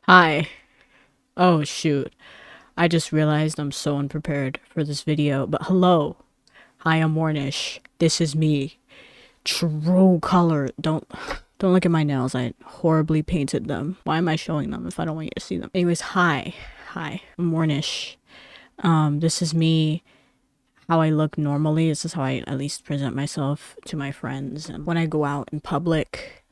Hi. Oh shoot. I just realized I'm so unprepared for this video, but hello. Hi, I'm Wornish. This is me. True color. Don't look at my nails. I horribly painted them. Why am I showing them if I don't want you to see them? Anyways, hi. Hi. I'm Wornish. This is me, how I look normally. This is how I at least present myself to my friends and when I go out in public.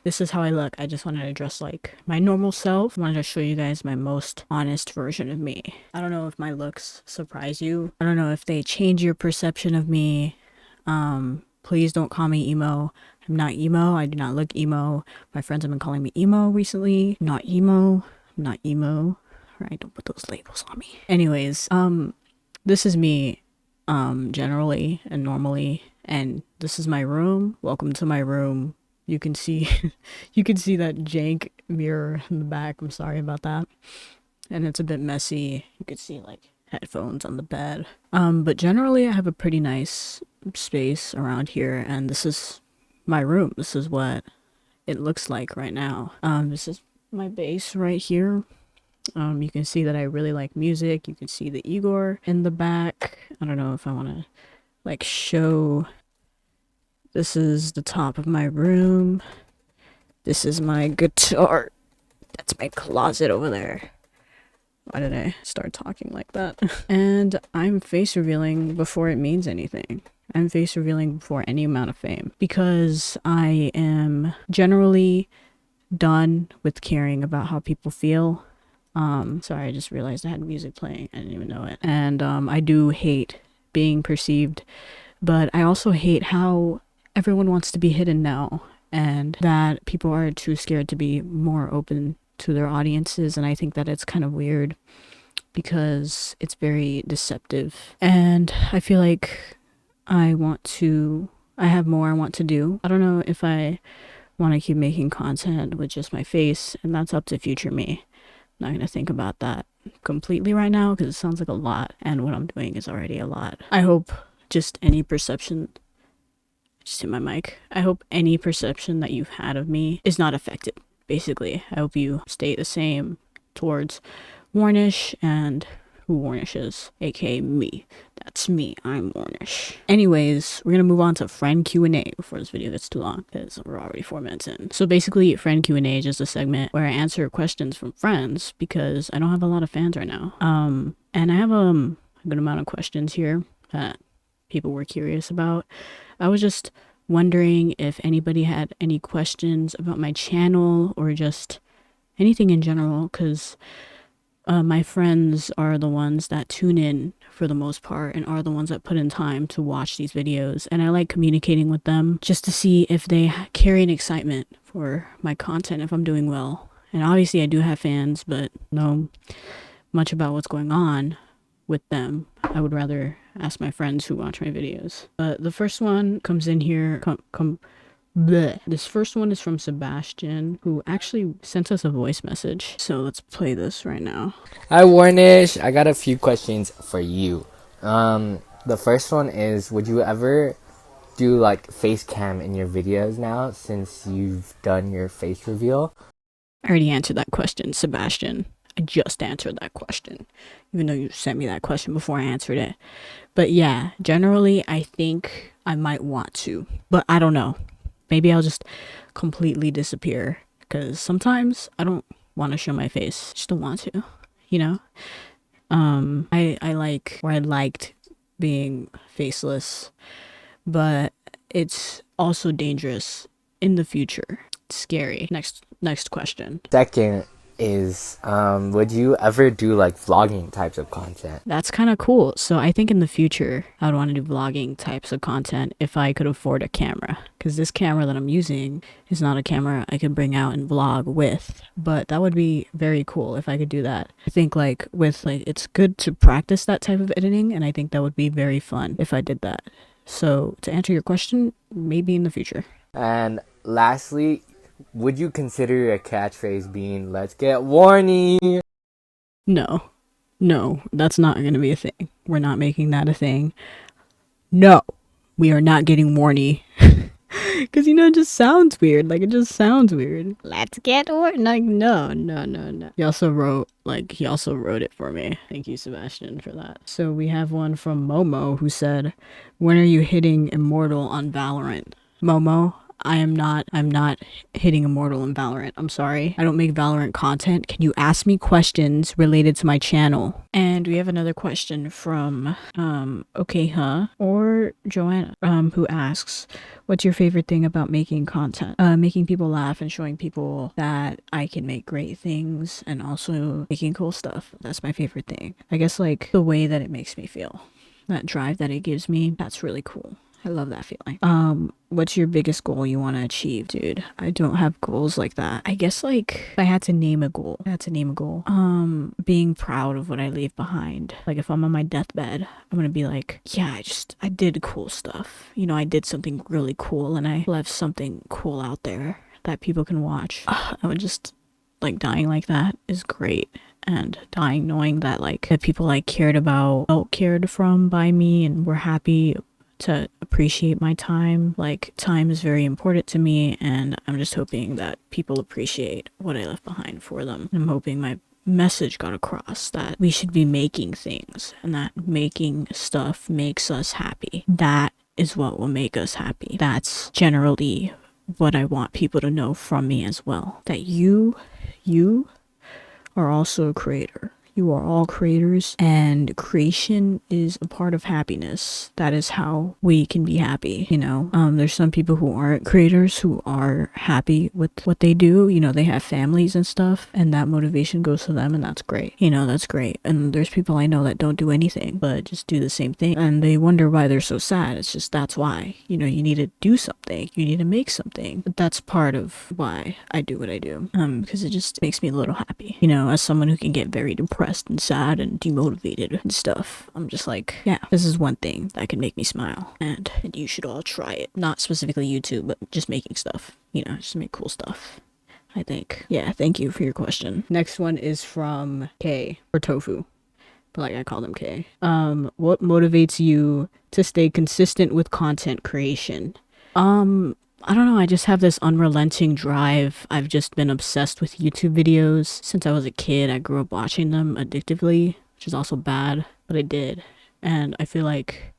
This is how I look. I just wanted to dress like my normal self. I wanted to show you guys my most honest version of me. I don't know if my looks surprise you. I don't know if they change your perception of me. Please don't call me emo. I'm not emo. I do not look emo. My friends have been calling me emo recently. Not emo. I'm not emo. Right? Don't put those labels on me. Anyways, this is me, generally and normally, and this is my room. Welcome to my room. You can see you can see that jank mirror in the back. I'm sorry about that. And it's a bit messy. You could see like headphones on the bed. But generally I have a pretty nice space around here, and this is my room. This is what it looks like right now. This is my base right here. You can see that I really like music. You can see the Igor in the back. I don't know if I want to like show. This is the top of my room. This is my guitar. That's my closet over there. Why did I start talking like that? And I'm face revealing before it means anything. I'm face revealing before any amount of fame, because I am generally done with caring about how people feel. Sorry, I just realized I had music playing. I didn't even know it. And I do hate being perceived, but I also hate how everyone wants to be hidden now, and that people are too scared to be more open to their audiences. And I think that it's kind of weird because it's very deceptive, and I feel like I have more I want to do. I don't know if I want to keep making content with just my face, and that's up to future me. I'm not gonna think about that completely right now because it sounds like a lot, and what I'm doing is already a lot. I hope just any perception, just hit my mic. I hope any perception that you've had of me is not affected, basically. I hope you stay the same towards Wornish and who Wornish is, aka me. That's me. I'm Wornish. Anyways, we're gonna move on to friend Q&A before this video gets too long, because we're already 4 minutes in. So basically, friend Q&A is just a segment where I answer questions from friends, because I don't have a lot of fans right now. And I have a good amount of questions here that people were curious about. I was just wondering if anybody had any questions about my channel or just anything in general, because my friends are the ones that tune in for the most part and are the ones that put in time to watch these videos, and I like communicating with them just to see if they carry an excitement for my content, if I'm doing well. And obviously I do have fans, but know much about what's going on with them. I would rather ask my friends who watch my videos. But the first one comes in here. Bleh. This first one is from Sebastian, who actually sent us a voice message. So let's play this right now. Hi Wornish, I got a few questions for you. The first one is, would you ever do like face cam in your videos now since you've done your face reveal? I already answered that question, Sebastian. I just answered that question, even though you sent me that question before I answered it. But yeah, generally I think I might want to, but I don't know. Maybe I'll just completely disappear, because sometimes I don't want to show my face. I just don't want to, you know? I liked being faceless, but it's also dangerous in the future. It's scary. Next question. Second is, would you ever do like vlogging types of content? That's kind of cool. So I think in the future, I would want to do vlogging types of content if I could afford a camera. Because this camera that I'm using is not a camera I could bring out and vlog with. But that would be very cool if I could do that. I think it's good to practice that type of editing, and I think that would be very fun if I did that. So to answer your question, maybe in the future. And lastly, would you consider your catchphrase being "Let's get warny"? No, that's not going to be a thing. We're not making that a thing. No, we are not getting warny. Because, you know, it just sounds weird. Like, it just sounds weird. Let's get or like, no. He also wrote it for me. Thank you, Sebastian, for that. So we have one from Momo who said, when are you hitting Immortal on Valorant? Momo, I'm not hitting Immortal in Valorant. I'm sorry. I don't make Valorant content. Can you ask me questions related to my channel? And we have another question from okay huh or Joanna who asks, what's your favorite thing about making content? Making people laugh and showing people that I can make great things and also making cool stuff. That's my favorite thing. I guess like the way that it makes me feel. That drive that it gives me, that's really cool. I love that feeling. What's your biggest goal you want to achieve? Dude, I don't have goals like that. I guess like if I had to name a goal, being proud of what I leave behind. Like if I'm on my deathbed, I'm gonna be like, yeah, I did cool stuff. You know, I did something really cool and I left something cool out there that people can watch. I would just like dying like that is great. And dying knowing that like the people I cared about felt cared from by me and were happy to appreciate my time. Like time is very important to me and I'm just hoping that people appreciate what I left behind for them. I'm hoping my message got across that we should be making things and that making stuff makes us happy. That is what will make us happy. That's generally what I want people to know from me as well. That you are also a creator. You are all creators and creation is a part of happiness. That is how we can be happy, you know. There's some people who aren't creators who are happy with what they do. You know, they have families and stuff and that motivation goes to them and that's great. You know, that's great. And there's people I know that don't do anything but just do the same thing and they wonder why they're so sad. It's just that's why. You know, you need to do something. You need to make something. But that's part of why I do what I do. Because it just makes me a little happy. You know, as someone who can get very depressed and sad and demotivated and stuff, I'm just like, yeah, this is one thing that can make me smile and you should all try it. Not specifically YouTube, but just making stuff, you know, just make cool stuff, I think. Yeah, thank you for your question. Next one is from K or Tofu, but like I call them K. What motivates you to stay consistent with content creation? I don't know, I just have this unrelenting drive. I've just been obsessed with YouTube videos. Since I was a kid, I grew up watching them addictively, which is also bad, but I did. And I feel like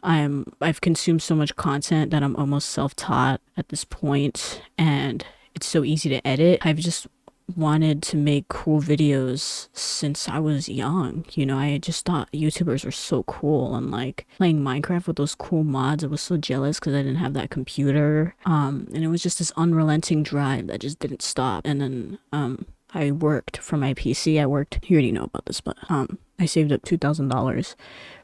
I've consumed so much content that I'm almost self-taught at this point, and it's so easy to edit. I've just wanted to make cool videos since I was young. You know, I just thought YouTubers were so cool and like playing Minecraft with those cool mods. I was so jealous because I didn't have that computer. And it was just this unrelenting drive that just didn't stop. And then I worked for my PC. You already know about this, but I saved up $2,000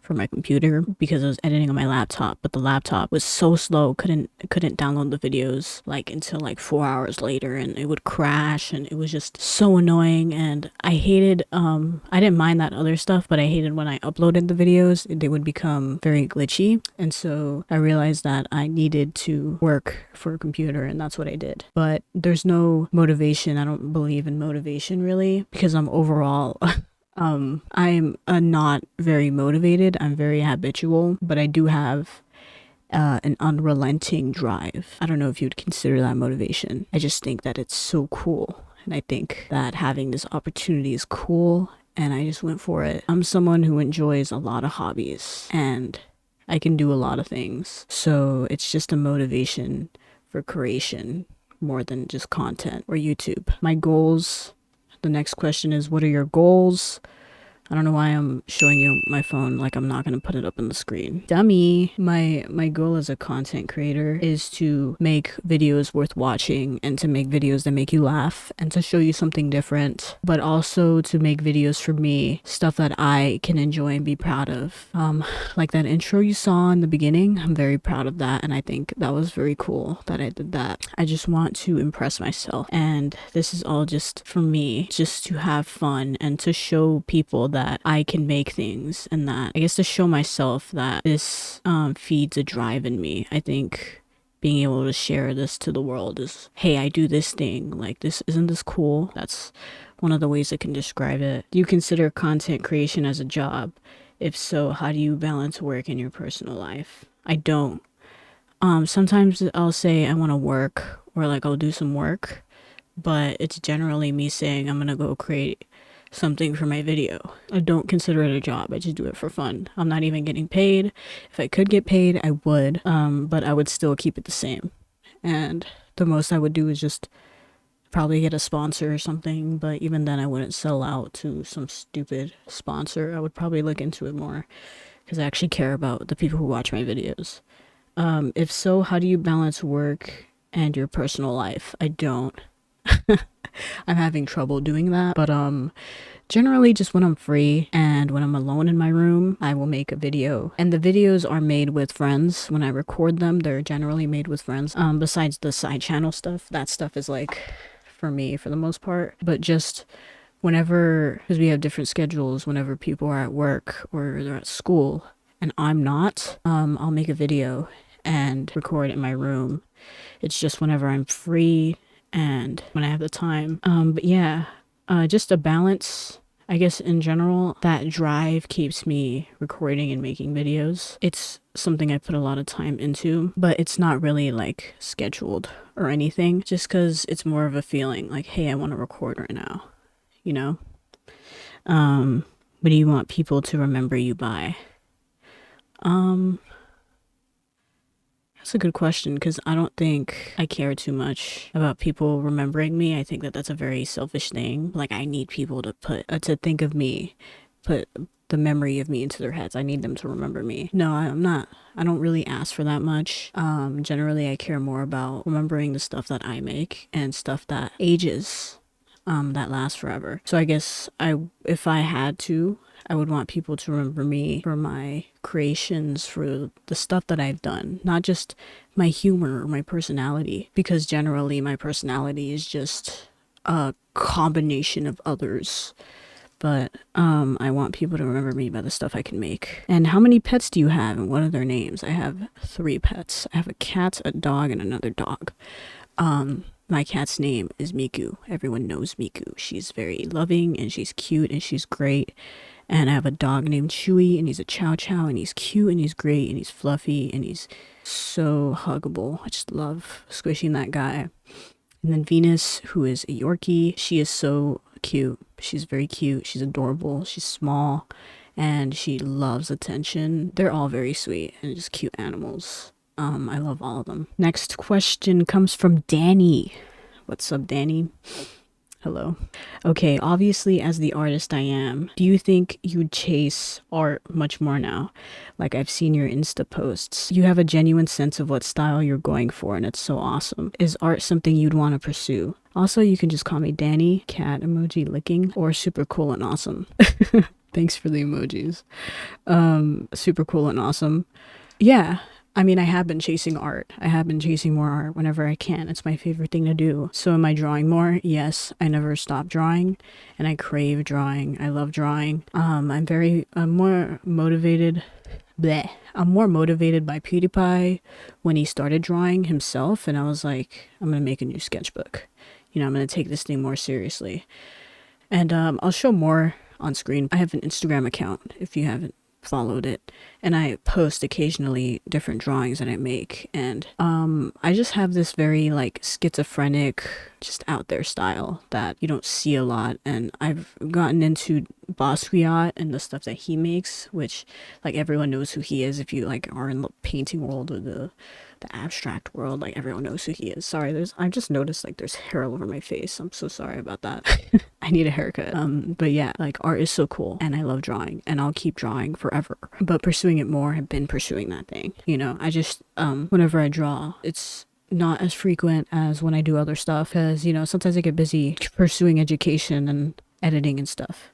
for my computer because I was editing on my laptop, but the laptop was so slow, couldn't download the videos like until like 4 hours later, and it would crash and it was just so annoying. And I hated I didn't mind that other stuff, but I hated when I uploaded the videos, they would become very glitchy. And so I realized that I needed to work for a computer, and that's what I did. But there's no motivation. I don't believe in motivation really, because I'm overall I'm not very motivated. I'm very habitual, but I do have an unrelenting drive. I don't know if you'd consider that motivation. I just think that it's so cool. And I think that having this opportunity is cool, and I just went for it. I'm someone who enjoys a lot of hobbies, and I can do a lot of things. So it's just a motivation for creation more than just content or YouTube. My goals. The next question is, what are your goals? I don't know why I'm showing you my phone, like I'm not gonna put it up on the screen. Dummy. My goal as a content creator is to make videos worth watching and to make videos that make you laugh and to show you something different, but also to make videos for me, stuff that I can enjoy and be proud of. Like that intro you saw in the beginning, I'm very proud of that, and I think that was very cool that I did that. I just want to impress myself, and this is all just for me, just to have fun and to show people that I can make things, and that I guess to show myself that this feeds a drive in me. I think being able to share this to the world is, hey, I do this thing, like this, isn't this cool? That's one of the ways I can describe it. Do you consider content creation as a job? If so, how do you balance work and your personal life? I don't. Sometimes I'll say I want to work or like I'll do some work, but it's generally me saying I'm gonna go create something for my video. I don't consider it a job. I just do it for fun. I'm not even getting paid. If I could get paid, I would, but I would still keep it the same. And the most I would do is just probably get a sponsor or something, but even then I wouldn't sell out to some stupid sponsor. I would probably look into it more because I actually care about the people who watch my videos. If so, how do you balance work and your personal life? I don't. I'm having trouble doing that, but generally just when I'm free and when I'm alone in my room, I will make a video. And the videos are made with friends. When I record them, they're generally made with friends. Besides the side channel stuff, that stuff is like for me for the most part. But just whenever, because we have different schedules, whenever people are at work or they're at school and I'm not, I'll make a video and record in my room. It's just whenever I'm free and when I have the time. But yeah, just a balance. I guess in general, that drive keeps me recording and making videos. It's something I put a lot of time into, but it's not really like scheduled or anything, just because it's more of a feeling like, hey, I want to record right now, you know? What do you want people to remember you by? That's a good question because I don't think I care too much about people remembering me. I think that that's a very selfish thing. Like I need people to to think of me, put the memory of me into their heads. I need them to remember me. No, I'm not. I don't really ask for that much. Generally, I care more about remembering the stuff that I make and stuff that ages, that lasts forever. So I guess if I had to, I would want people to remember me for my creations, for the stuff that I've done, not just my humor or my personality, because generally my personality is just a combination of others. But I want people to remember me by the stuff I can make. And how many pets do you have and what are their names? I have 3 pets. I have a cat, a dog, and another dog. My cat's name is Miku. Everyone knows Miku. She's very loving and she's cute and she's great. And I have a dog named Chewy, and he's a Chow Chow, and he's cute, and he's great, and he's fluffy, and he's so huggable. I just love squishing that guy. And then Venus, who is a Yorkie, she is so cute. She's very cute. She's adorable. She's small, and she loves attention. They're all very sweet and just cute animals. I love all of them. Next question comes from Danny. What's up, Danny? Hello. Okay, obviously as the artist I am, do you think you'd chase art much more now? Like I've seen your Insta posts. You have a genuine sense of what style you're going for and it's so awesome. Is art something you'd want to pursue? Also, you can just call me Danny, cat emoji licking, or super cool and awesome. Thanks for the emojis. Super cool and awesome. Yeah. I mean, I have been chasing art. I have been chasing more art whenever I can. It's my favorite thing to do. So am I drawing more? Yes, I never stop drawing and I crave drawing. I love drawing. I'm more motivated. I'm more motivated by PewDiePie when he started drawing himself. And I was like, I'm going to make a new sketchbook. You know, I'm going to take this thing more seriously. And I'll show more on screen. I have an Instagram account if you haven't followed it, and I post occasionally different drawings that I make, and I just have this very like schizophrenic, just out there style that you don't see a lot. And I've gotten into Basquiat and the stuff that he makes, which like everyone knows who he is. If you like are in the painting world or the abstract world, like everyone knows who he is. Sorry, I just noticed like there's hair all over my face. I'm so sorry about that. I need a haircut. But yeah, like art is so cool and I love drawing and I'll keep drawing forever. But pursuing it more, I've been pursuing that thing. You know, I just whenever I draw, it's not as frequent as when I do other stuff because, you know, sometimes I get busy pursuing education and editing and stuff,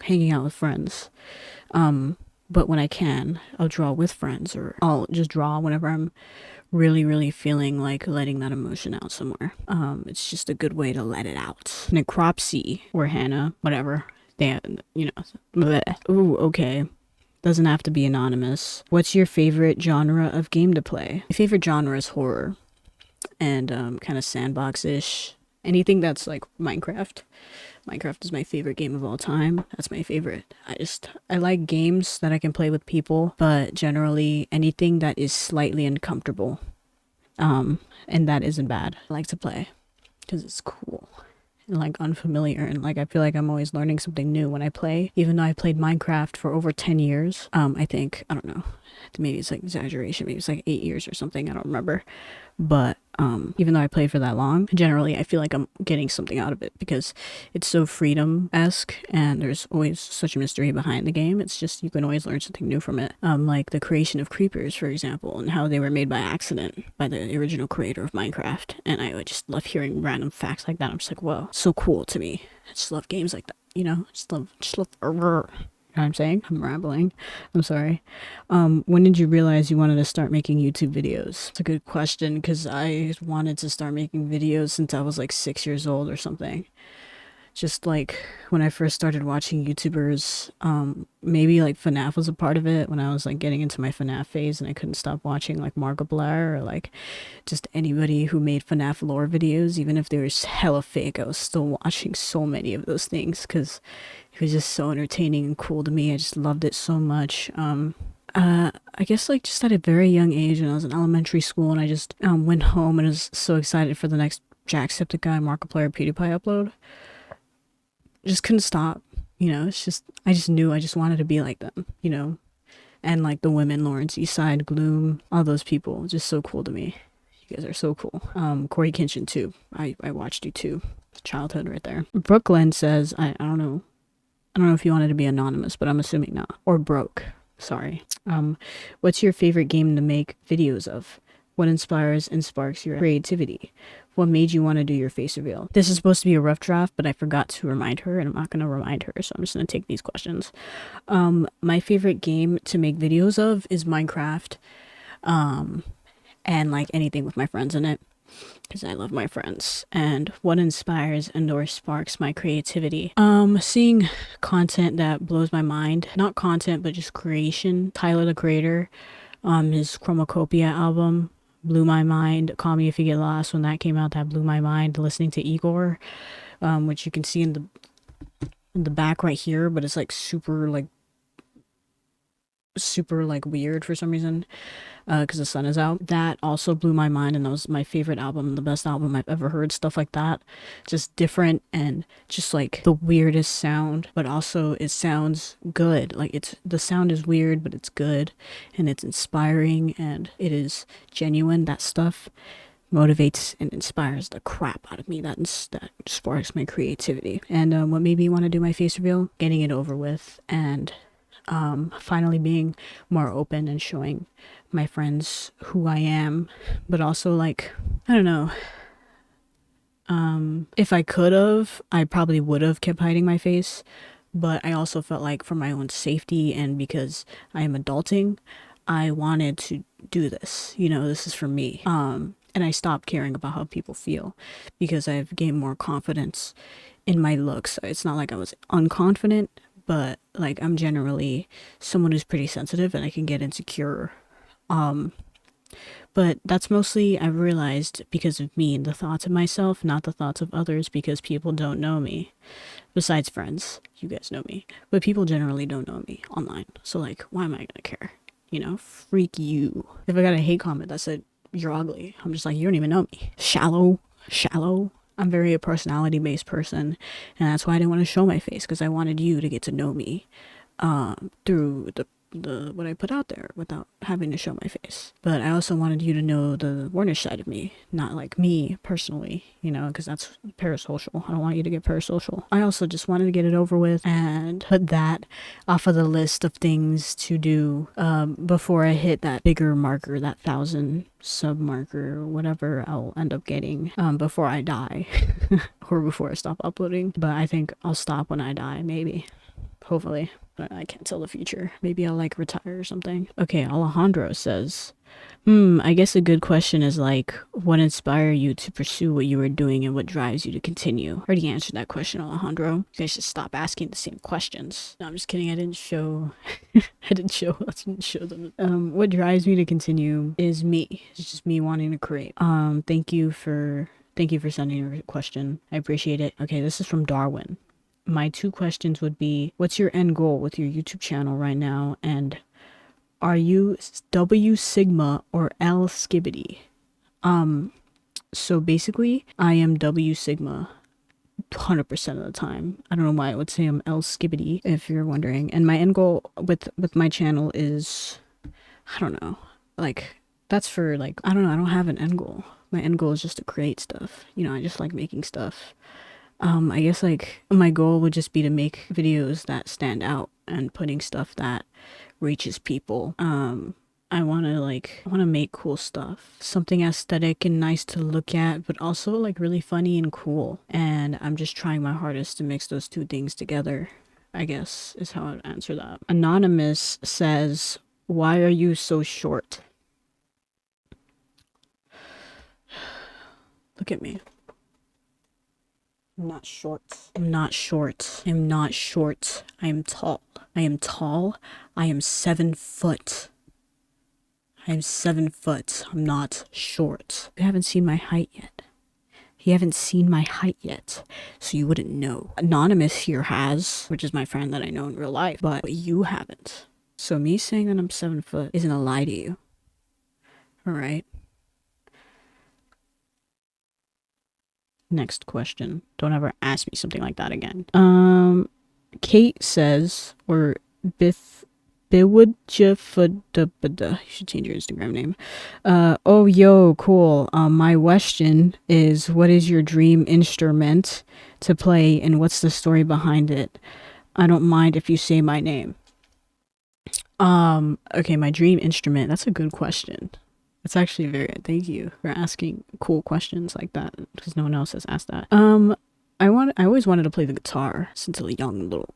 hanging out with friends. But when I can, I'll draw with friends or I'll just draw whenever I'm really feeling like letting that emotion out somewhere. It's just a good way to let it out. Necropsy or Hannah, whatever. They, you know, bleh. Ooh, okay. Doesn't have to be anonymous. What's your favorite genre of game to play? My favorite genre is horror and kind of sandbox-ish. Anything that's like Minecraft. Minecraft is my favorite game of all time. That's my favorite. I like games that I can play with people, but generally anything that is slightly uncomfortable. And that isn't bad. I like to play because it's cool and like unfamiliar, and like I feel like I'm always learning something new when I play. Even though I played Minecraft for over 10 years, I think, I don't know, maybe it's like exaggeration, maybe it's like 8 years or something, I don't remember. But even though I played for that long, generally I feel like I'm getting something out of it because it's so freedom-esque and there's always such a mystery behind the game. It's just, you can always learn something new from it. Like the creation of creepers, for example, and how they were made by accident by the original creator of Minecraft. And I would just love hearing random facts like that. I'm just like, whoa, so cool to me. I just love games like that, you know? Just love you know what I'm saying? I'm rambling. I'm sorry. When did you realize you wanted to start making YouTube videos? It's a good question because I wanted to start making videos since I was like 6 years old or something. Just like when I first started watching YouTubers, maybe like FNAF was a part of it when I was like getting into my FNAF phase and I couldn't stop watching like Markiplier or like just anybody who made FNAF lore videos, even if they were hella fake. I was still watching so many of those things because it was just so entertaining and cool to me. I just loved it so much. I guess like just at a very young age when I was in elementary school and I just went home and was so excited for the next Jacksepticeye, Markiplier, PewDiePie upload. Just couldn't stop, you know. It's just, I just knew I just wanted to be like them, you know. And like the women, Lawrence Eastside, Gloom, all those people, just so cool to me. You guys are so cool. Corey Kenshin too. I watched you too. Childhood right there. Brooklyn says, I don't know if you wanted to be anonymous, but I'm assuming not. Or broke. Sorry. What's your favorite game to make videos of? What inspires and sparks your creativity? What made you want to do your face reveal? This is supposed to be a rough draft, but I forgot to remind her, and I'm not going to remind her, so I'm just going to take these questions. My favorite game to make videos of is Minecraft, and like anything with my friends in it, because I love my friends. And what inspires and or sparks my creativity? Seeing content that blows my mind. Not content, but just creation. Tyler, the Creator, his Chromacopia album blew my mind. Call Me If You Get Lost, when that came out, that blew my mind. Listening to Igor, which you can see in the back right here, but it's like super weird for some reason, because the sun is out. That also blew my mind, and that was my favorite album, the best album I've ever heard. Stuff like that, just different and just like the weirdest sound, but also it sounds good. Like the sound is weird, but it's good and it's inspiring and it is genuine. That stuff motivates and inspires the crap out of me. That sparks my creativity. And what made me want to do my face reveal? Getting it over with and finally being more open and showing my friends who I am. But also, like, I don't know, if I could have, I probably would have kept hiding my face, but I also felt like for my own safety and because I am adulting, I wanted to do this, you know. This is for me. And I stopped caring about how people feel because I've gained more confidence in my looks. It's not like I was unconfident, but like I'm generally someone who's pretty sensitive and I can get insecure. But that's mostly, I've realized, because of me and the thoughts of myself, not the thoughts of others, because people don't know me. Besides friends, you guys know me, but people generally don't know me online. So like, why am I gonna care? You know, freak you. If I got a hate comment that said you're ugly, I'm just like, you don't even know me. Shallow. I'm very a personality-based person, and that's why I didn't want to show my face, because I wanted you to get to know me through the what I put out there without having to show my face. But I also wanted you to know the Wornish side of me, not like me personally, you know, because that's parasocial. I don't want you to get parasocial. I also just wanted to get it over with and put that off of the list of things to do before I hit that bigger marker, that 1,000 sub marker, or whatever I'll end up getting before I die or before I stop uploading. But I think I'll stop when I die, maybe. Hopefully. But I can't tell the future. Maybe I'll like retire or something. Okay, Alejandro says, I guess a good question is like, what inspired you to pursue what you were doing and what drives you to continue? I already answered that question, Alejandro. You guys should stop asking the same questions. No, I'm just kidding. I didn't show them. What drives me to continue is me. It's just me wanting to create. Thank you for sending your question. I appreciate it. Okay, this is from Darwin. My 2 questions would be, what's your end goal with your YouTube channel right now? And are you W Sigma or L Skibbity? So basically, I am W Sigma 100% of the time. I don't know why I would say I'm L Skibbity, if you're wondering. And my end goal with my channel is, I don't know, like, that's for, like, I don't know, I don't have an end goal. My end goal is just to create stuff. You know, I just like making stuff. I guess, like, my goal would just be to make videos that stand out and putting stuff that reaches people. I want to make cool stuff. Something aesthetic and nice to look at, but also like really funny and cool. And I'm just trying my hardest to mix those two things together, I guess is how I'd answer that. Anonymous says, "Why are you so short?" Look at me. I'm not short. I'm not short. I'm not short. I am tall. I am tall. I am 7 foot. I'm 7 foot. I'm not short. You haven't seen my height yet. You haven't seen my height yet, so you wouldn't know. Anonymous here has, which is my friend that I know in real life, but you haven't. So me saying that I'm 7 foot isn't a lie to you. Alright? Next question. Don't ever ask me something like that again. Kate says, or Biwoodjafudabada. You should change your Instagram name. Oh, yo, cool. My question is, what is your dream instrument to play and what's the story behind it? I don't mind if you say my name. Okay, my dream instrument. That's a good question. It's actually thank you for asking cool questions like that, because no one else has asked that. I always wanted to play the guitar since a young little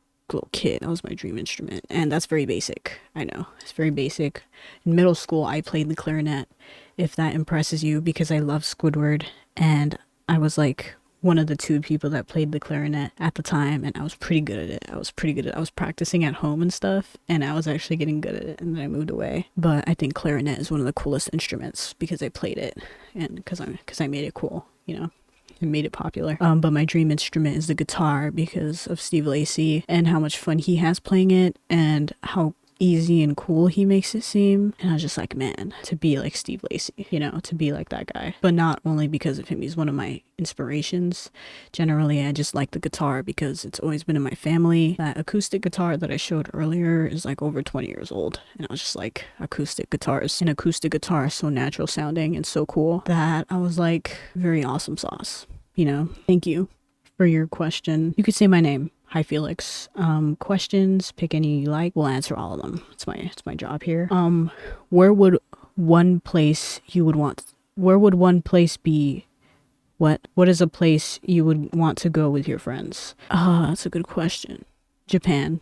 kid. That was my dream instrument, and that's very basic. I know, it's very basic. In middle school, I played the clarinet, if that impresses you, because I love Squidward, and I was like one of the 2 people that played the clarinet at the time, and I was pretty good at it. I was practicing at home and stuff, and I was actually getting good at it, and then I moved away. But I think clarinet is one of the coolest instruments because I played it, and because I made it cool, you know, and made it popular. But my dream instrument is the guitar because of Steve Lacy and how much fun he has playing it and how easy and cool he makes it seem. And I was just like, man, to be like Steve Lacy, you know, to be like that guy. But not only because of him, he's one of my inspirations. Generally, I just like the guitar because it's always been in my family. That acoustic guitar that I showed earlier is like over 20 years old, and I was just like, acoustic guitars. An acoustic guitar is so natural sounding and so cool that I was like, very awesome sauce, you know. Thank you for your question. You could say my name. Hi, Felix. Questions, pick any you like. We'll answer all of them. It's my job here. Where would one place be? What is a place you would want to go with your friends? That's a good question. Japan.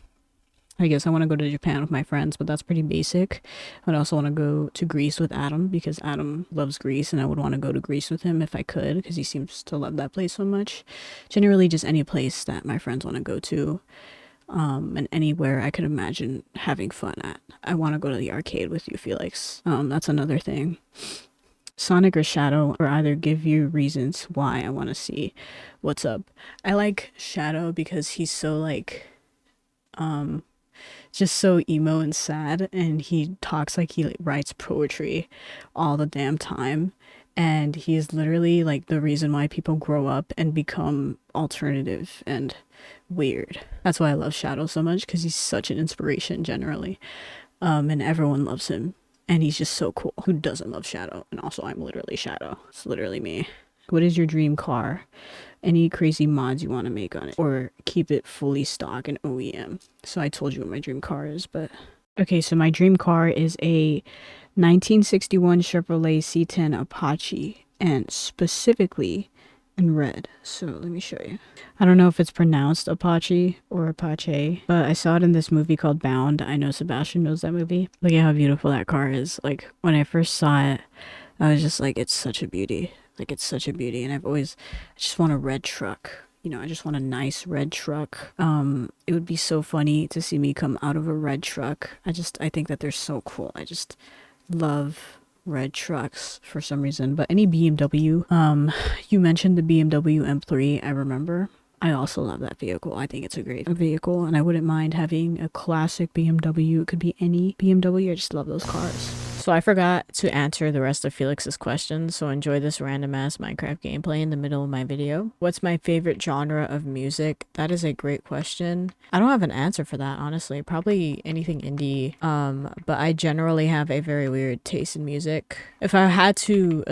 I guess I want to go to Japan with my friends, but that's pretty basic. I'd also want to go to Greece with Adam because Adam loves Greece, and I would want to go to Greece with him if I could because he seems to love that place so much. Generally, just any place that my friends want to go to, and anywhere I could imagine having fun at. I want to go to the arcade with you, Felix. That's another thing. Sonic or Shadow, or either give you reasons why I want to see what's up. I like Shadow because he's so like, just so emo and sad, and he talks like he writes poetry all the damn time, and he is literally like the reason why people grow up and become alternative and weird. That's why I love Shadow so much, because he's such an inspiration generally, and everyone loves him, and he's just so cool. Who doesn't love Shadow? And also, I'm literally Shadow. It's literally me. What is your dream car? Any crazy mods you want to make on it, or keep it fully stock and OEM? So I told you what my dream car is, but okay, so my dream car is a 1961 Chevrolet C10 Apache, and specifically in red. So let me show you. I don't know if it's pronounced Apache or Apache, but I saw it in this movie called Bound. I know Sebastian knows that movie. Look at how beautiful that car is. Like, when I first saw it, I was just like, it's such a beauty. Like, it's such a beauty, and I just want a red truck. You know, I just want a nice red truck. It would be so funny to see me come out of a red truck. I think that they're so cool. I just love red trucks for some reason. But any BMW, you mentioned the BMW M3, I remember. I also love that vehicle. I think it's a great vehicle, and I wouldn't mind having a classic BMW. It could be any BMW. I just love those cars. So I forgot to answer the rest of Felix's questions, so enjoy this random ass Minecraft gameplay in the middle of my video. What's my favorite genre of music? That is a great question. I don't have an answer for that, honestly. Probably anything indie. But I generally have a very weird taste in music. If I had to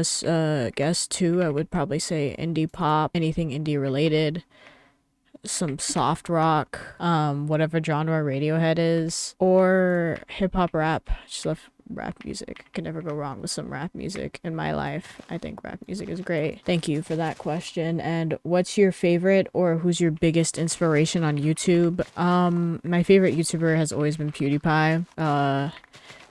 guess two, I would probably say indie pop, anything indie related, some soft rock, whatever genre Radiohead is, or hip hop rap. Just love rap music. Can never go wrong with some rap music in my life. I think rap music is great. Thank you for that question. And what's your favorite or who's your biggest inspiration on YouTube? My favorite YouTuber has always been PewDiePie.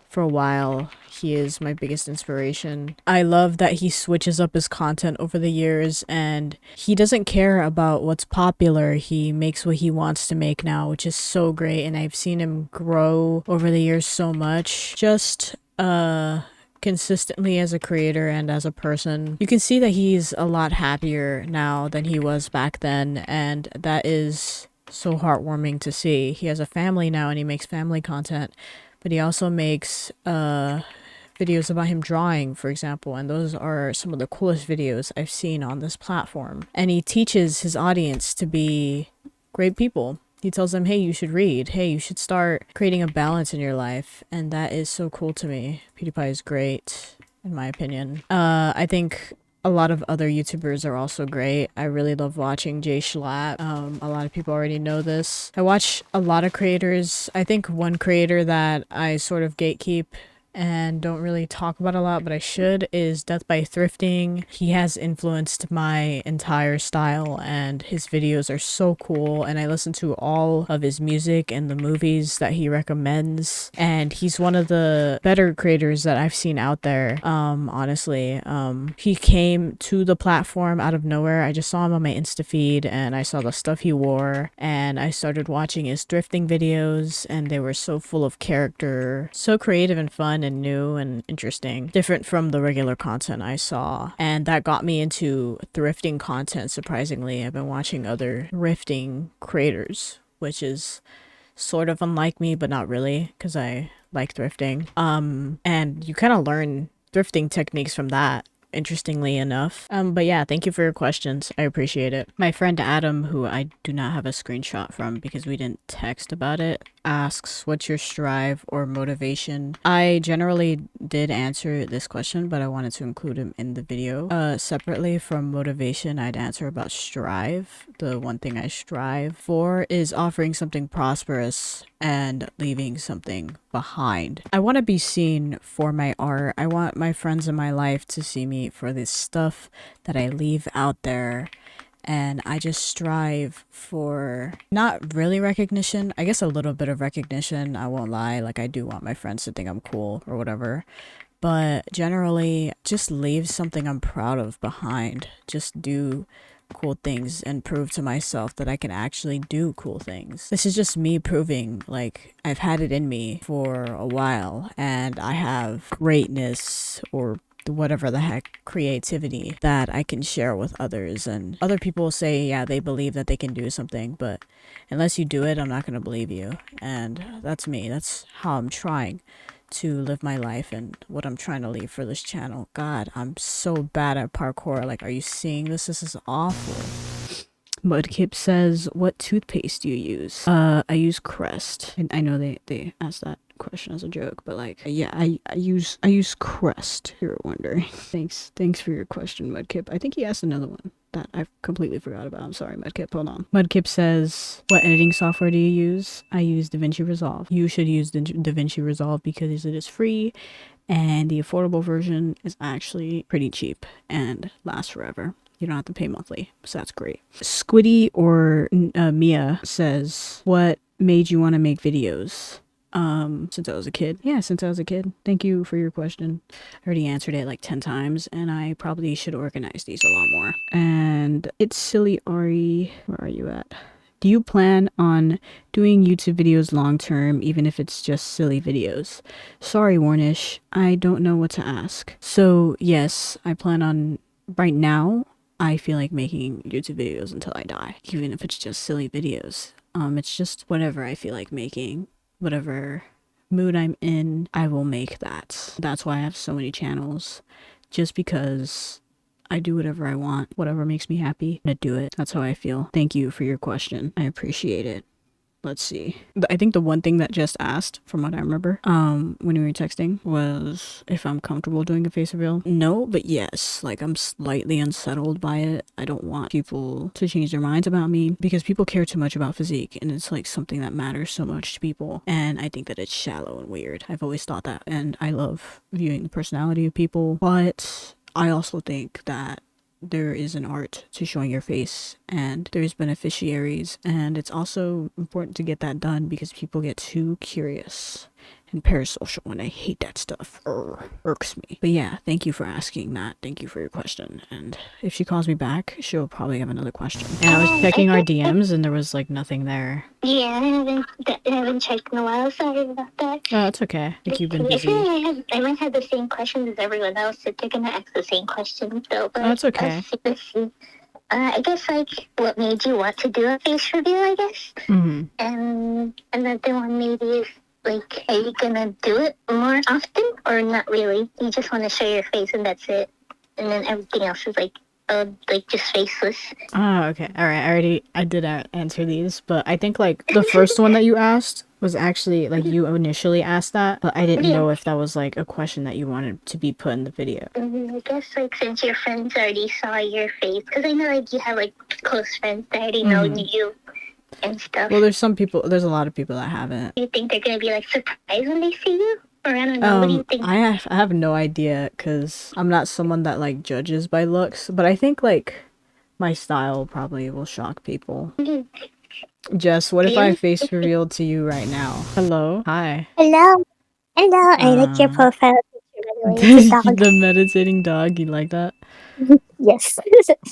For a while, he is my biggest inspiration. I love that he switches up his content over the years and he doesn't care about what's popular. He makes what he wants to make now, which is so great. And I've seen him grow over the years so much. Just, consistently as a creator and as a person. You can see that he's a lot happier now than he was back then. And that is so heartwarming to see. He has a family now and he makes family content. But he also makes videos about him drawing, for example, and those are some of the coolest videos I've seen on this platform. And he teaches his audience to be great people. He tells them, hey, you should read. Hey, you should start creating a balance in your life. And that is so cool to me. PewDiePie is great, in my opinion. I think a lot of other YouTubers are also great. I really love watching Schlatts. A lot of people already know this. I watch a lot of creators. I think one creator that I sort of gatekeep and don't really talk about a lot, but I should, is Death by Thrifting. He has influenced my entire style and his videos are so cool, and I listen to all of his music and the movies that he recommends, and he's one of the better creators that I've seen out there, honestly. He came to the platform out of nowhere. I just saw him on my Insta feed and I saw the stuff he wore and I started watching his thrifting videos and they were so full of character, so creative and fun and new and interesting, different from the regular content I saw, and that got me into thrifting content. Surprisingly, I've been watching other thrifting creators, which is sort of unlike me, but not really, because I like thrifting. And you kind of learn thrifting techniques from that, interestingly enough. But yeah, thank you for your questions. I appreciate it. My friend Adam, who I do not have a screenshot from because we didn't text about it, asks, what's your strive or motivation? I generally did answer this question, but I wanted to include him in the video. Separately from motivation, I'd answer about strive. The one thing I strive for is offering something prosperous and leaving something behind. I want to be seen for my art. I want my friends in my life to see me for this stuff that I leave out there. And I just strive for not really recognition, I guess a little bit of recognition. I won't lie, like I do want my friends to think I'm cool or whatever, but generally just leave something I'm proud of behind. Just do cool things and prove to myself that I can actually do cool things. This is just me proving like I've had it in me for a while and I have greatness or whatever the heck creativity that I can share with others. And other people say, yeah, they believe that they can do something, but unless you do it, I'm not going to believe you. And that's me. That's how I'm trying to live my life and what I'm trying to leave for this channel. God, I'm so bad at parkour. Like, are you seeing this? This is awful. Mudkip says, what toothpaste do you use? I use Crest. And I know they asked that question as a joke, but like, yeah, I use Crest, if you're wondering. Thanks for your question, Mudkip. I think he asked another one that I completely forgot about. I'm sorry, Mudkip, hold on. Mudkip says, what editing software do you use? I use DaVinci Resolve. You should use DaVinci Resolve because it is free and the affordable version is actually pretty cheap and lasts forever. You don't have to pay monthly, so that's great. Squiddy or Mia says, what made you want to make videos? Since I was a kid. Yeah, since I was a kid. Thank you for your question. I already answered it like 10 times and I probably should organize these a lot more. And it's silly Ari. Where are you at? Do you plan on doing YouTube videos long term, even if it's just silly videos? Sorry, Wornish. I don't know what to ask. So yes, I plan on, right now, I feel like making YouTube videos until I die, even if it's just silly videos. It's just whatever I feel like making, whatever mood I'm in, I will make that. That's why I have so many channels. Just because I do whatever I want, whatever makes me happy, I'm gonna do it. That's how I feel. Thank you for your question. I appreciate it. Let's see. I think the one thing that Jess asked, from what I remember, when we were texting, was if I'm comfortable doing a face reveal. No, but yes. Like, I'm slightly unsettled by it. I don't want people to change their minds about me because people care too much about physique, and it's like something that matters so much to people. And I think that it's shallow and weird. I've always thought that, and I love viewing the personality of people, but I also think that there is an art to showing your face, and there's beneficiaries, and it's also important to get that done because people get too curious and parasocial, and I hate that stuff. Irks me. But yeah, thank you for asking that. Thank you for your question. And if she calls me back, she'll probably have another question. And I was checking our DMs and there was like nothing there. Yeah, I haven't checked in a while. Sorry about that. Oh, it's okay. I think you've been busy. I might have the same questions as everyone else, so they're gonna ask the same questions though. But that's okay. Let's see. I guess like what made you want to do a face reveal, I guess. Mm-hmm. And another one maybe is like, are you gonna do it more often or not really? You just want to show your face and that's it, and then everything else is like just faceless. Oh, okay. All right. I did answer these, but I think like the first one that you asked was actually like you initially asked that, but I didn't know if that was like a question that you wanted to be put in the video. I guess like since your friends already saw your face, because I know like you have like close friends that already know you and stuff. Well, there's a lot of people that haven't. Do you think they're gonna be like surprised when they see you? Or I don't know, what do you think? I have no idea, because I'm not someone that like judges by looks, but I think like my style probably will shock people. Jess, what if I face revealed to you right now? Hello? Hi. Hello. I like your profile picture, by the way. It's a dog. The meditating dog, you like that? Yes.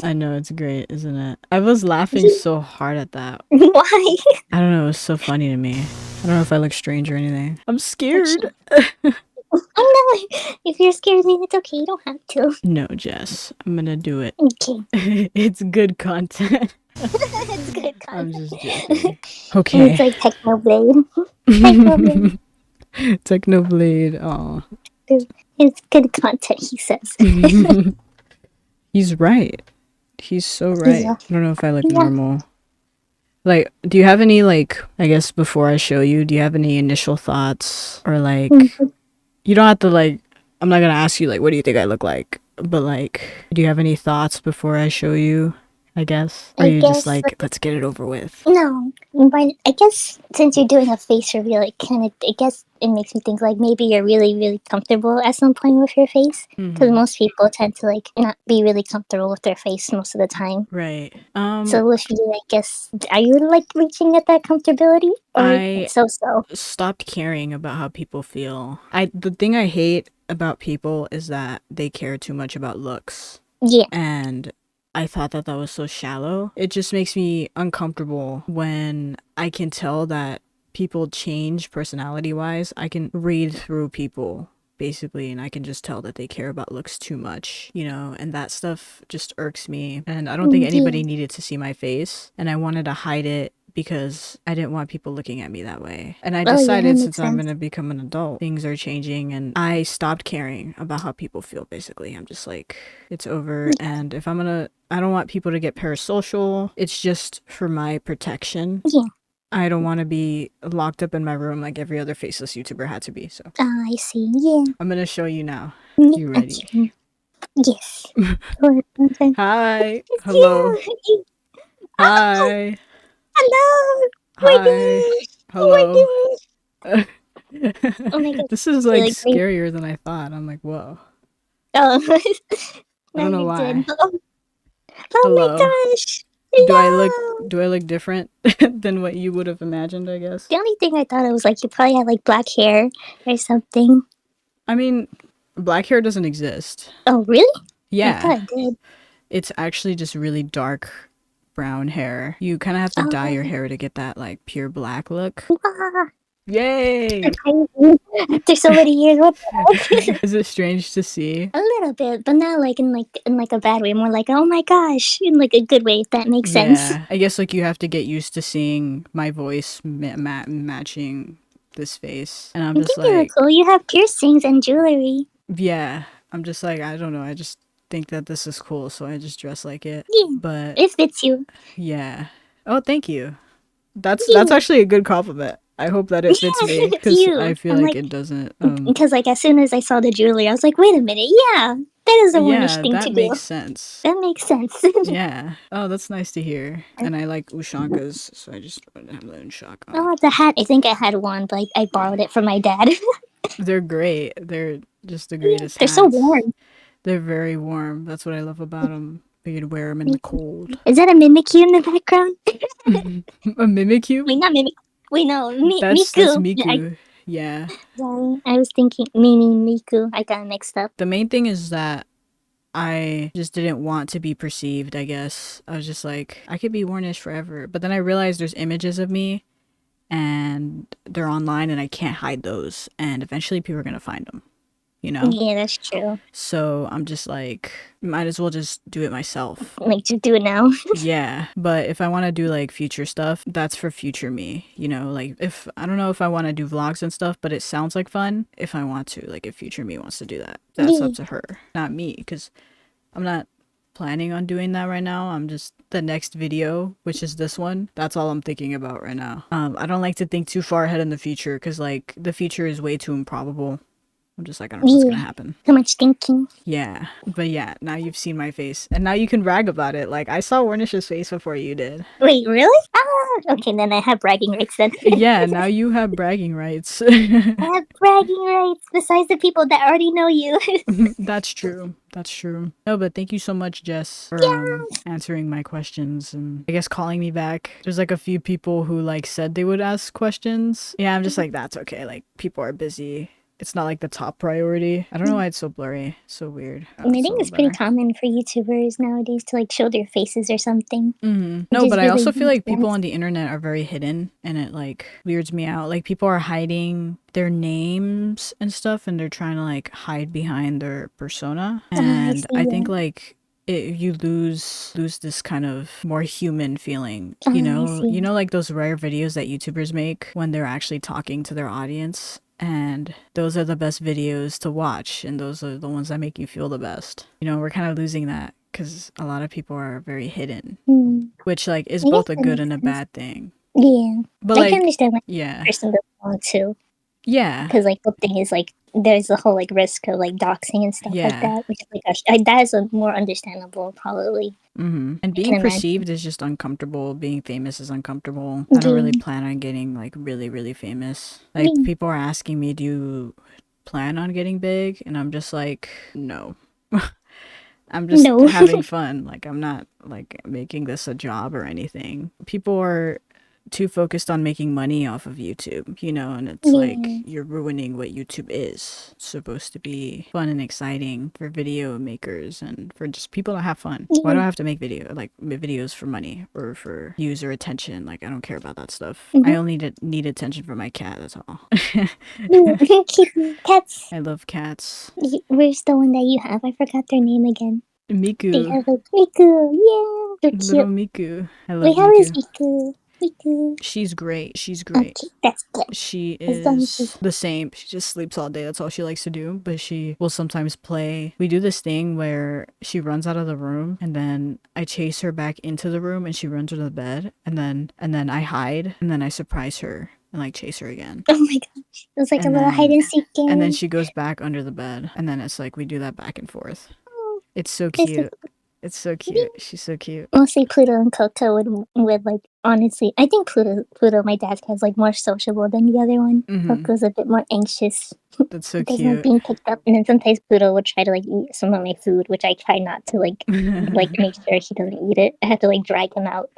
I know, it's great, isn't it? I was laughing so hard at that. Why? I don't know, it was so funny to me. I don't know if I look strange or anything. I'm scared. Oh no, if you're scared, then it's okay. You don't have to. No, Jess, I'm gonna do it. Okay. It's good content. It's good content. I'm just joking. Okay. It's like Technoblade. Technoblade. Technoblade. Aw. It's good content, he says. He's right. He's so right. Yeah. I don't know if I look normal. Like, do you have any, like, I guess before I show you, do you have any initial thoughts? Or, like, you don't have to, like, I'm not gonna ask you, like, what do you think I look like? But, like, do you have any thoughts before I show you, I guess? Or you just, like, let's get it over with? No. But I guess since you're doing a face reveal, I guess it makes me think, like, maybe you're really, really comfortable at some point with your face. Because most people tend to, like, not be really comfortable with their face most of the time. Right. So with you, I guess, are you, like, reaching at that comfortability? Or I so-so? stopped caring about how people feel. The thing I hate about people is that they care too much about looks. Yeah. And I thought that was so shallow. It just makes me uncomfortable when I can tell that people change personality-wise. I can read through people, basically, and I can just tell that they care about looks too much, you know, and that stuff just irks me. And I don't think anybody needed to see my face, and I wanted to hide it because I didn't want people looking at me that way. And I decided since I'm going to become an adult, things are changing, and I stopped caring about how people feel, basically. I'm just like, it's over. And if I don't want people to get parasocial. It's just for my protection. Yeah. I don't want to be locked up in my room like every other faceless YouTuber had to be, so. I see, yeah. I'm going to show you now. You ready? Yes. Hi. Hello. Hi. Hello. Hi. Hello. Oh my God. This is like scarier than I thought. I'm like, whoa. Oh. I don't know why. Oh my gosh. Do I look different than what you would have imagined, I guess? The only thing I thought it was like you probably had like black hair or something. I mean, black hair doesn't exist. Oh, really? Yeah. I thought it did. It's actually just really dark brown hair. You kind of have to dye your hair to get that like pure black look. Yay! After so many years, what the heck? Is it strange to see? A little bit, but not like in a bad way. More like, oh my gosh, in like a good way, if that makes sense. Yeah, I guess like you have to get used to seeing my voice matching this face. And I'm I just think you look like, cool. You have piercings and jewelry. yeah, I'm just like, I don't know. I just think that this is cool, so I just dress like it. Yeah, But it fits you. yeah. Oh, thank you. That's Yeah, actually a good compliment. I hope that it fits yeah, me it's because I you. feel I'm like like, it doesn't. because like as soon as I saw the jewelry, I was like, wait a minute, yeah, that is a Wornish Yeah, thing that to do. makes sense. That makes sense. Yeah. Oh, that's nice to hear. And I like Ushankas, so I just have the Ushaka on. Oh, the hat. I think I had one, but I borrowed it from my dad. They're great. They're just the greatest They're so hats. warm. They're very warm. That's what I love about them. You could wear them in the cold. Is that a Mimikyu in the background? A Mimikyu? Wait, not Mimik. Wait, no, That's Miku. Miku. Yeah. Sorry, I was thinking Miku. I got mixed up. The main thing is that I just didn't want to be perceived, I guess. I was just like, I could be Wornish forever. But then I realized there's images of me and they're online and I can't hide those. And eventually people are going to find them, you know? Yeah, that's true. So I'm just like, might as well just do it myself. Like, just do it now. Yeah. But if I want to do like future stuff, that's for future me, you know? Like, if I don't know if I want to do vlogs and stuff, but it sounds like fun if I want to. Like, if future me wants to do that, that's Yeah. up to her, not me. Because I'm not planning on doing that right now. I'm just the next video, which is this one. That's all I'm thinking about right now. I don't like to think too far ahead in the future because like the future is way too improbable. I'm just like, I don't know what's gonna happen. Too much thinking. Yeah, but yeah, now you've seen my face and now you can brag about it. Like I saw Wornish's face before you did. Wait, really? Ah, okay, then I have bragging rights then. Yeah, now you have bragging rights. I have bragging rights besides the people that already know you. That's true. That's true. No, but thank you so much, Jess, for answering my questions and I guess calling me back. There's like a few people who like said they would ask questions. Yeah, I'm just like, that's okay. Like people are busy. It's not like the top priority. I don't know why it's so blurry. So weird. I think it's pretty common for YouTubers nowadays to like show their faces or something. No, but I really also feel like makes people sense. on the internet are very hidden and it like weirds me out. Like people are hiding their names and stuff and they're trying to like hide behind their persona. And I think like you lose this kind of more human feeling, you know like those rare videos that YouTubers make when they're actually talking to their audience, and those are the best videos to watch and those are the ones that make you feel the best. You know, we're kind of losing that because a lot of people are very hidden, which like is both a good and a bad thing. Yeah, But I like, can understand why yeah, person goes wrong too. yeah, Because like the thing is like there's the whole like risk of like doxing and stuff like yeah. that, which is like that is a more understandable probably. And I being can imagine. perceived is just uncomfortable. Being famous is uncomfortable. I don't really plan on getting like really, really famous. Like people are asking me, do you plan on getting big? And I'm just like, no. I'm just No. having fun. Like I'm not like making this a job or anything. People are too focused on making money off of YouTube, you know, and it's like you're ruining what YouTube is. It's supposed to be fun and exciting for video makers and for just people to have fun. Why do I have to make videos for money or for views or attention? Like I don't care about that stuff. I only need attention for my cat, that's all. Cats. I love cats. Where's the one that you have? I forgot their name again. They Miku. have like Miku. Yeah, they're Little cute. Miku. I love Wait, how is Miku. Miku? Miku. She's great. She's great. Okay, that's good. She As long as is she's- the same. She just sleeps all day. That's all she likes to do. But she will sometimes play. We do this thing where she runs out of the room and then I chase her back into the room and she runs under the bed and then I hide and then I surprise her and like chase her again. Oh my gosh, it was like And a little hide then and seek game. and then she goes back under the bed and then it's like we do that back and forth. Oh, It's so that's cute. It's so cute. She's so cute. mostly Pluto and Coco would like honestly. I think Pluto, my dad's cat, is like more sociable than the other one. Coco's a bit more anxious. That's so Doesn't like cute. being picked up, and then sometimes Pluto would try to like eat some of my food, which I try not to like make sure he doesn't eat it. I have to like drag him out.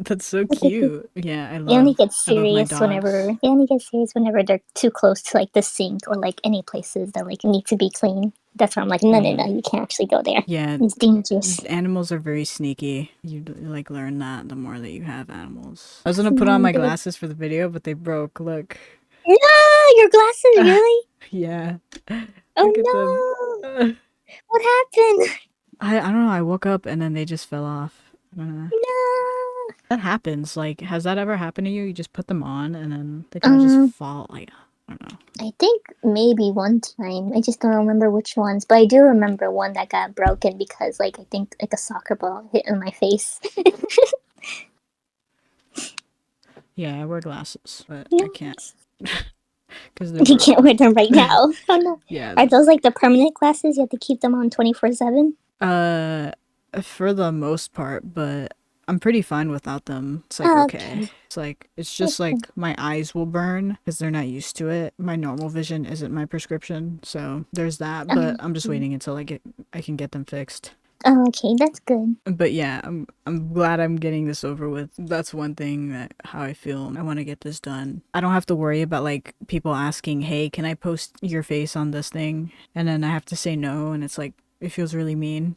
That's so cute. Yeah, They only get I love my serious whenever they're too close to like the sink or like any places that like need to be clean. That's where I'm like, no, you can't actually go there. Yeah, It's dangerous. animals are very sneaky. You like learn that the more that you have animals. I was gonna put on my glasses for the video, but they broke. Look. No, your glasses, really? Yeah. Oh Look at no! them. What happened? I don't know. I woke up and then they just fell off. I don't know. No. That happens. Like, has that ever happened to you? You just put them on and then they kind of just fall. Like, I don't know. I think maybe one time. I just don't remember which ones, but I do remember one that got broken because, like, I think like a soccer ball hit in my face. Yeah, I wear glasses, but Yeah. I can't because they're You can't broken. wear them right now. Oh no. Yeah. Are those like the permanent glasses? You have to keep them on 24/7. For the most part, but I'm pretty fine without them. It's like, Oh, okay. okay. It's like, it's just like my eyes will burn because they're not used to it. My normal vision isn't my prescription. So there's that, but I'm just waiting until I can get them fixed. Oh, okay, that's good. But yeah, I'm glad I'm getting this over with. That's one thing that how I feel. I want to get this done. I don't have to worry about like people asking, "Hey, can I post your face on this thing?" And then I have to say no, and it's like it feels really mean.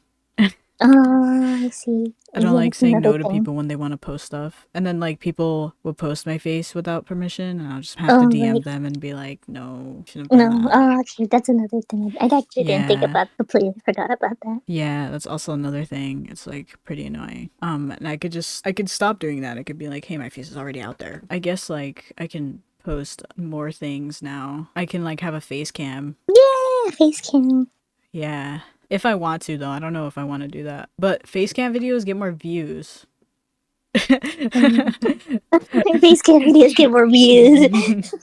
Oh, I see. I don't Yeah, like that's saying another no to thing. people when they want to post stuff. And then like people will post my face without permission and I'll just have to Oh, DM right. them and be like, "No, you shouldn't have done No. that." Oh, okay, that's another thing. I actually didn't think Yeah. about. Completely forgot about that. Yeah, that's also another thing. It's like pretty annoying. And I could stop doing that. I could be like, "Hey, my face is already out there." I guess like I can post more things now. I can like have a face cam. Yeah, face cam. Yeah. If I want to though, I don't know if I want to do that. But face cam videos get more views. Face cam videos get more views.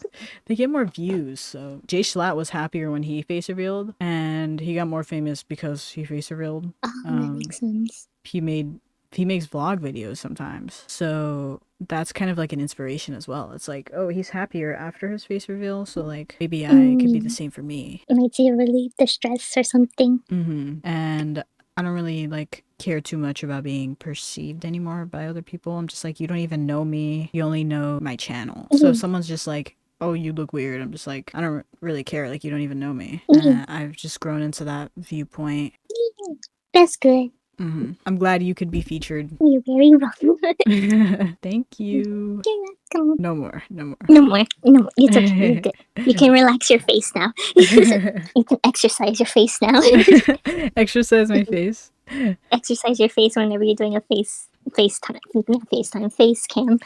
They get more views. So Jay Schlatt was happier when he face revealed, and he got more famous because he face revealed. Oh, that makes sense. He makes vlog videos sometimes, so that's kind of like an inspiration as well. It's like, oh, he's happier after his face reveal, so like maybe I could be the same for me. Might you relieve the stress or something? And I don't really like care too much about being perceived anymore by other people. I'm just like, you don't even know me. You only know my channel. So if someone's just like, oh, you look weird, I'm just like, I don't really care. Like, you don't even know me. I've just grown into that viewpoint. That's good. I'm glad you could be featured. You're very welcome. Thank you. You're welcome. No more. No more. No more. No more. It's okay. You're good. You can relax your face now. You can exercise your face now. Exercise my face. Exercise your face whenever you're doing a face cam.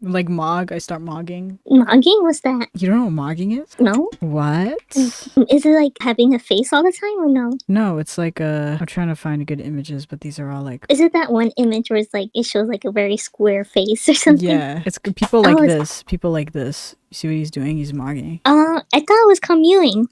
Like Mog, I start mogging. Mogging? What's that? You don't know what mogging is? No? What? Is it like having a face all the time or no? No, it's like I'm trying to find good images, but these are all like Is it that one image where it's like it shows like a very square face or something? yeah, it's people like this. People like this. You see what he's doing? He's mogging. I thought it was commuing.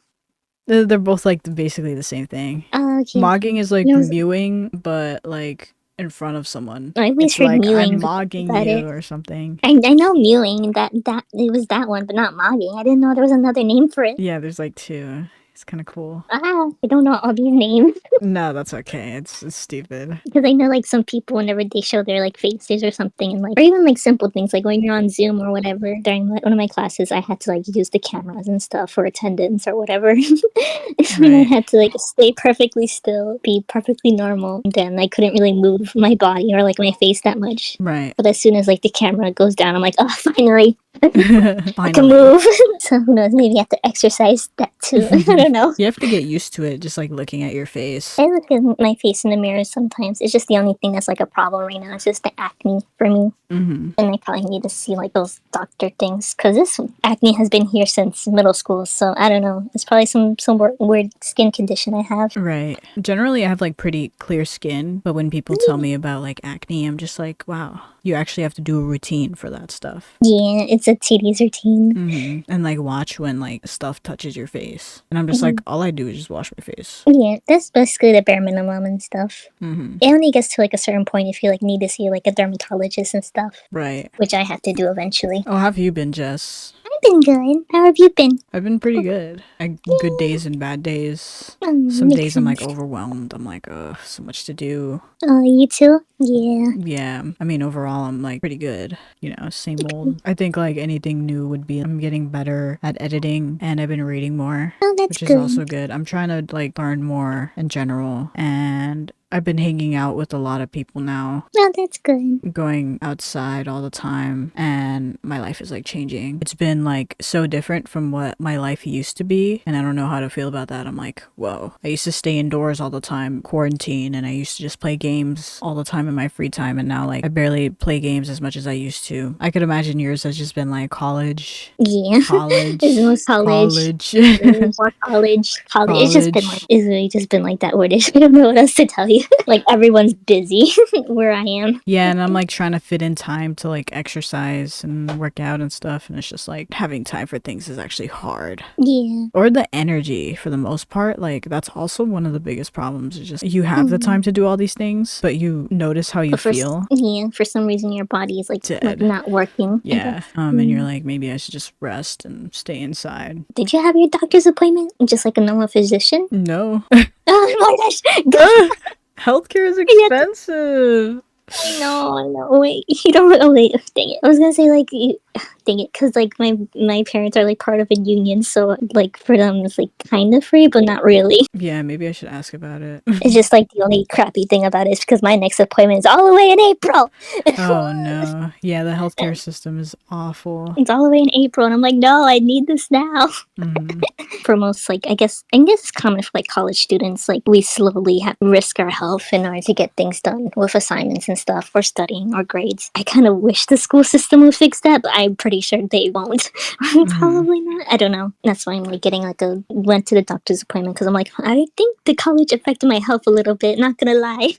They're both like basically the same thing. Okay. Mogging is like mewing, but like in front of someone. I always It's heard like mewing. I'm mogging you or something. I know mewing. That it was that one, but not mogging. I didn't know there was another name for it. Yeah, there's like two. It's kind of cool. I don't know all these names. No, that's okay. It's stupid. Because I know like some people whenever they show their like faces or something, and like or even like simple things like when you're on Zoom or whatever. During one of my classes, I had to like use the cameras and stuff for attendance or whatever. And I had to like stay perfectly still, be perfectly normal. And then I couldn't really move my body or like my face that much. Right. But as soon as like the camera goes down, I'm like, oh, finally. Finally. I can move. So who knows? Maybe I have to exercise that too. I don't know. You have to get used to it, just like looking at your face. I look at my face in the mirror sometimes. It's just the only thing that's like a problem right now. It's just the acne for me. And I probably need to see like those doctor things because this acne has been here since middle school. So I don't know. It's probably some weird skin condition I have. Right. Generally, I have like pretty clear skin, but when people tell me about like acne, I'm just like, wow, you actually have to do a routine for that stuff. Yeah, it's a tedious routine. And like watch when like stuff touches your face. And I'm just like, all I do is just wash my face. Yeah, that's basically the bare minimum and stuff. It only gets to like a certain point if you like need to see like a dermatologist and stuff. Right. Which I have to do eventually. Oh, how have you been, Jess? I've been good. How have you been? I've been pretty good. Good days and bad days. Some days I'm like overwhelmed. I'm like, oh, so much to do. Oh, you too? Yeah. Yeah. I mean, overall, I'm like pretty good. You know, same old. I think like anything new would be I'm getting better at editing and I've been reading more. Oh, that's which is good. also good. I'm trying to like learn more in general and I've been hanging out with a lot of people now, Oh, that's good. going outside all the time, and my life is like changing. It's been like so different from what my life used to be, and I don't know how to feel about that. I'm like, whoa. I used to stay indoors all the time, quarantine, and I used to just play games all the time in my free time, and now like I barely play games as much as I used to. I could imagine yours has just been like college, Yeah. college, It's most college. college, More college. College. It's just been like, college. it's really just been like that word. I don't know what else to tell you. Like everyone's busy where I am. Yeah, and I'm like trying to fit in time to like exercise and work out and stuff, and it's just like having time for things is actually hard. Yeah. Or the energy for the most part. Like that's also one of the biggest problems. Is just you have the time to do all these things, but you notice how you But feel. yeah, for some reason your body is like Dead. not working. I Yeah. guess. And you're like, maybe I should just rest and stay inside. Did you have your doctor's appointment? Just like a normal physician? No. Oh my gosh. God, Healthcare is you have to- expensive. I know. Wait, you don't. Oh wait, dang it. I was gonna say like, dang it, because like my parents are like part of a union, so like for them it's like kind of free, but not really. Yeah, maybe I should ask about it. It's just like the only crappy thing about it is because my next appointment is all the way in April. Oh no. Yeah, the healthcare system is awful. It's all the way in April, and I'm like, no, I need this now. For most, like, I guess it's common for like college students. Like, we slowly have risk our health in order to get things done with assignments and stuff, or studying or grades. I kind of wish the school system would fix that, but I'm pretty sure they won't. Probably not. I don't know. That's why I'm like getting like went to the doctor's appointment because I'm like, I think the college affected my health a little bit. Not gonna lie.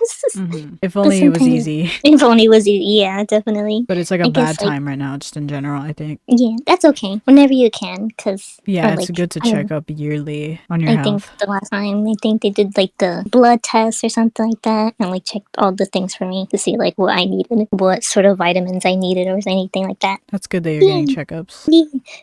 If only it was easy. If only it was easy. Yeah, definitely. But it's like a I bad guess, like, time right now, just in general, I think. yeah, that's okay. Whenever you can, because Yeah, it's good to check up yearly on your I health. think the last time, I think they did like the blood test or something like that, and like checked all the things for me to see like what I needed, what sort of vitamins I needed, or anything like that. That's good that you're getting checkups.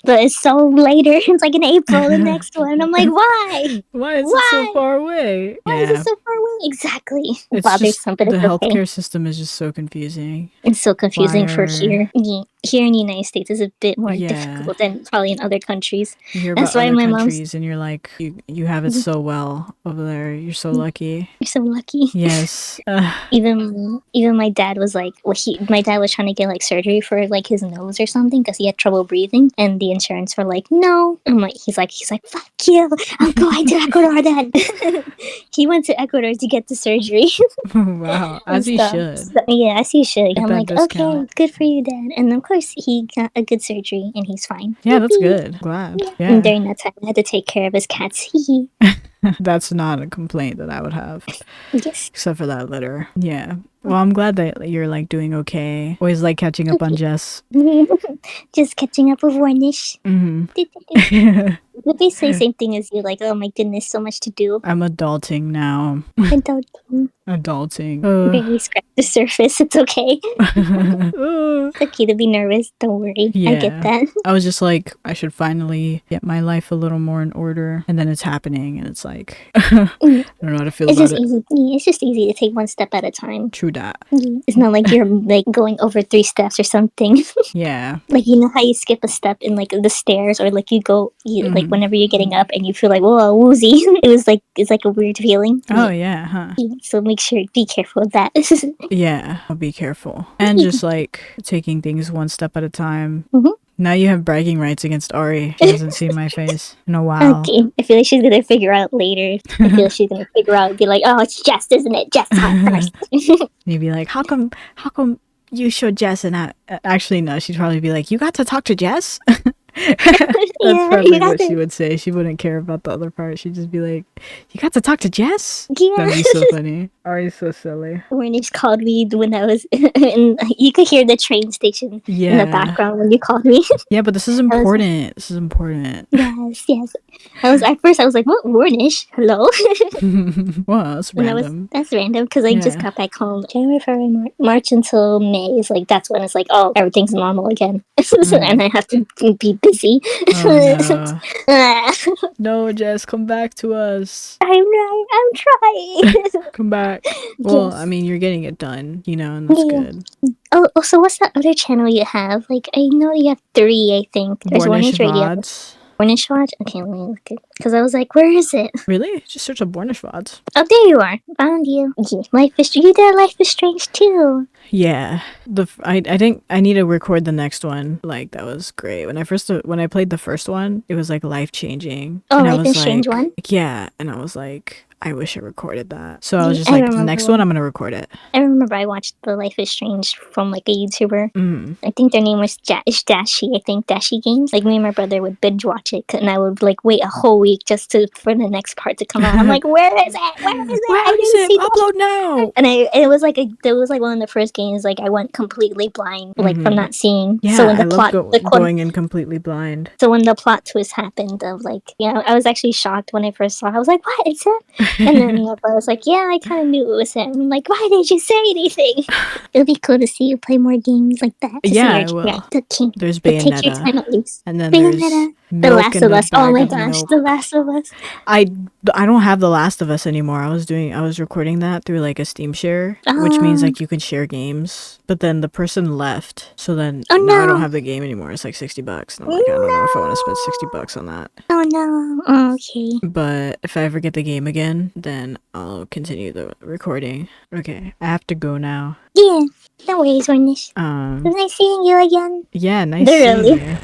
But it's so later. It's like in April, the next one. I'm like, why? Why is it so far away? Why is it so far away? Exactly. It's Bothersome, but the it's okay. healthcare system is just so confusing. It's so confusing for Why are- here. Here in the United States is a bit more Yeah. difficult than probably in other countries. You hear That's about why other my mom's countries and you're like, you have it so well over there. You're so lucky. you're so lucky. Yes. Even my dad was like, my dad was trying to get like surgery for like his nose or something because he had trouble breathing, and the insurance were like, no. I'm like, he's like, fuck you, I'm going to Ecuador then. He went to Ecuador to get the surgery. Wow. As he should. So, yeah, as he should. Get I'm that like, discount. okay, good for you, Dad. And of course, he got a good surgery and he's fine. Yeah, that's good. Glad. And Yeah. during that time, I had to take care of his cats. That's not a complaint that I would have. Yes. Except for that litter. Yeah. Well, I'm glad that you're like doing okay. Always like catching up on Jess. Just catching up with Wornish. Would they say same thing as you? Like, oh my goodness, so much to do. I'm adulting now. Adulting. Barely scratch the surface. It's okay. It's okay to be nervous. Don't worry. Yeah. I get that. I was just like, I should finally get my life a little more in order. And then it's happening and it's like, I don't know how to feel It's about just it. easy. It's just easy to take one step at a time. True that. It's not like you're like going over 3 steps or something. Yeah. Like, you know how you skip a step in like the stairs, or like you go like whenever you're getting up and you feel like, whoa, woozy. It's like a weird feeling. Oh, yeah, huh? So make sure, be careful of that. Yeah, I'll be careful. And just like taking things one step at a time. Mhm. Now you have bragging rights against Ari. She hasn't seen my face in a while. Okay, I feel like she's gonna figure out later. I feel like she's gonna figure out, be like, oh, it's Jess, isn't it? Jess time first. You'd be like, how come you showed Jess and I... Actually, no, she'd probably be like, you got to talk to Jess? That's probably what she would say. She wouldn't care about the other part. She'd just be like, you got to talk to Jess? Yeah. That'd be so funny. Ari's so silly. Wornish called me when I was, and you could hear the train station in the background when you called me. Yeah, but this is important. This is important. Yes. At first I was like, what, Wornish? Hello? Well, that's random. That's random because I just got back home. January, February, March until May is like, that's when it's like, oh, everything's normal again. And I have to be busy. Oh, no. No, Jess, come back to us. I'm trying. Come back. Well, I mean, you're getting it done, and that's good. Oh, so what's that other channel you have? Like, I know you have 3, I think. There's Wornish Radio. VODs. Wornish watch? Okay, let me look it. Because I was like, where is it? Really? Just search up Wornish VODs. Oh, there you are. Found you. Yeah, you did Life is Strange too. Yeah, I think I need to record the next one. Like, that was great. When I played the first one, it was like life changing. Oh, and I Life was is Strange like, one? yeah, and I was like, I wish I recorded that. So I was Yeah, just I like, the remember next that. one I'm gonna record it. I remember I watched the Life is Strange from like a YouTuber. Mm. I think their name was Dashi. I think Dashi Games. Like me and my brother would binge watch it, and I would like wait a whole week just for the next part to come out. I'm like, where is it? Where is it? Where I is didn't it? see that. Upload now. And it was like one of the first games like I went completely blind, like from not seeing. Yeah, So when the I love plot, going in completely blind. so when the plot twist happened of like, I was actually shocked when I first saw it. I was like, what? It's him? And then I was like, yeah, I kind of knew it was him. I'm like, why didn't you say anything? It would be cool to see you play more games like that. Yeah, I will. The king. There's But take your Bayonetta. time at least. And then Bayonetta. there's The Milk Last and of a Us. Oh Bag my of gosh, Milk. The Last of Us. I don't have The Last of Us anymore. I was recording that through like a Steam share, which means like you can share games. But then the person left, so then now I don't have the game anymore. It's like $60, and I'm like, I don't know if I want to spend $60 on that. Oh no. Oh, okay. But if I ever get the game again, then I'll continue the recording. Okay, I have to go now. Yeah. No worries, Wornish. It was nice seeing you again. Yeah, nice seeing you.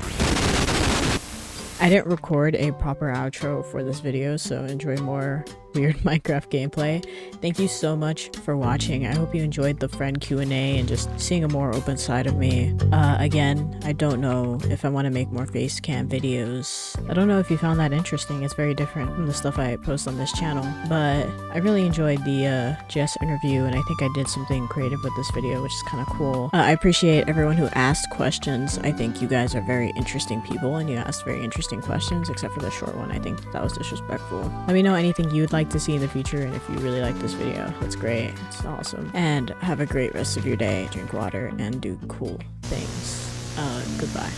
I didn't record a proper outro for this video, so enjoy more weird Minecraft gameplay. Thank you so much for watching. I hope you enjoyed the friend Q&A and just seeing a more open side of me. Again, I don't know if I want to make more face cam videos. I don't know if you found that interesting. It's very different from the stuff I post on this channel, but I really enjoyed the Jess interview, and I think I did something creative with this video, which is kind of cool. I appreciate everyone who asked questions. I think you guys are very interesting people, and you asked very interesting questions, except for the short one. I think that was disrespectful. Let me know anything you'd like to see in the future, and if you really like this video, that's great. It's awesome. And have a great rest of your day. Drink water and do cool things. Goodbye.